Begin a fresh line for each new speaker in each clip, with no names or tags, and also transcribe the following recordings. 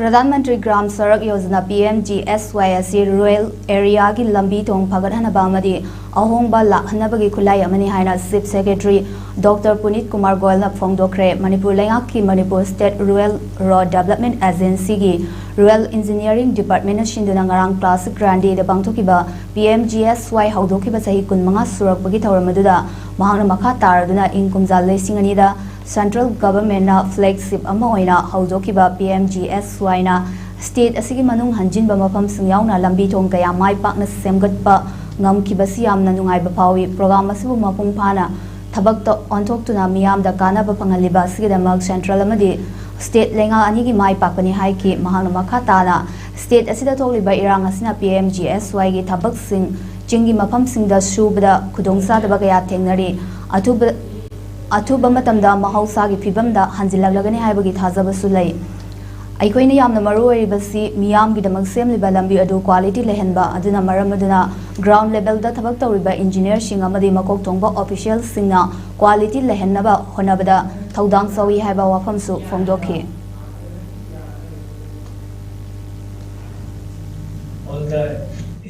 Pradhan Mantri Gram Sarak Yojana PMGSY asi rural area gi lambi thong phagathanaba amadi ahongba lakhanabagi khulai amani haina Chief Secretary Dr. Punit Kumar Goyal na phongdokhre Manipur lengaki Manipur State Rural Road Development Agency gi Rural Engineering Department na shinduna ngarang classic grandi de pangthkkhrae PMGSY houdokhiba chahi 15 surakpagi thouram aduda mahangna makha taraduna inkumjal lesingani da Central Government na flagship ama oina houdokhiba PMGSY na state asigi manung hanjinba mafam singyauna lambi thong kaya mai pakna semgatpa ngamkhibasi yamna nungaiba phawi program asibu mapung phana thabakta onthokutuna miyamda kanaba panghaliba asigidamak central amadi state lenga ani gi mai pakani haiki mahangna makha tana state asida tholiba irang asina PMGSY gi thabak sing chingi mafam singda subada khudongsa daba kaya thengnari Athuba matamda mahausagi fibamda hanjilagani haibagi thajabasu lei aikoina yamna maru oiribasi miyamgi damak semliba lambi adu quality lehenba aduna maramaduna ground level da thabak tawriba engineer sing amadi makok thongba official singna quality lehennaba honabada thaudang sawi haiba wafamsu phongdokhi
all the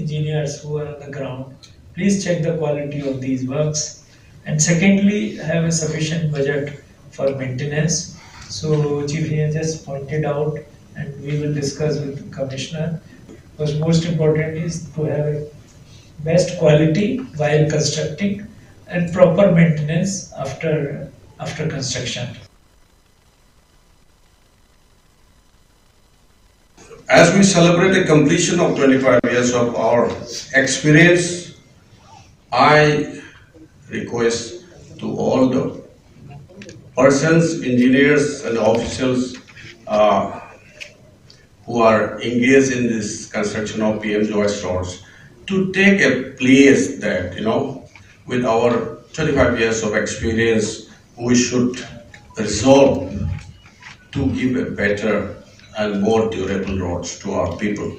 engineers who are on the ground, please check the quality of these works. And secondly, have a sufficient budget for maintenance. So Chief Engineer just pointed out, and we will discuss with the Commissioner. Because most important is to have a best quality while constructing and proper maintenance after construction.
As we celebrate the completion of 25 years of our experience, I request to all the persons, engineers and officials who are engaged in this construction of PMGSY stores to take a place that, with our 25 years of experience, we should resolve to give a better and more durable roads to our people.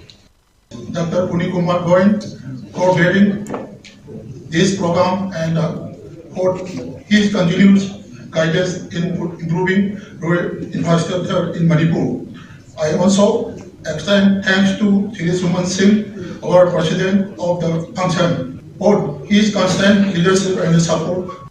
Dr. Punit Kumar Goyal coordinating this program and for his continuous guidance in improving rural infrastructure in Manipur. I also extend thanks to Shri Suman Singh, our President of the function, for his constant leadership and support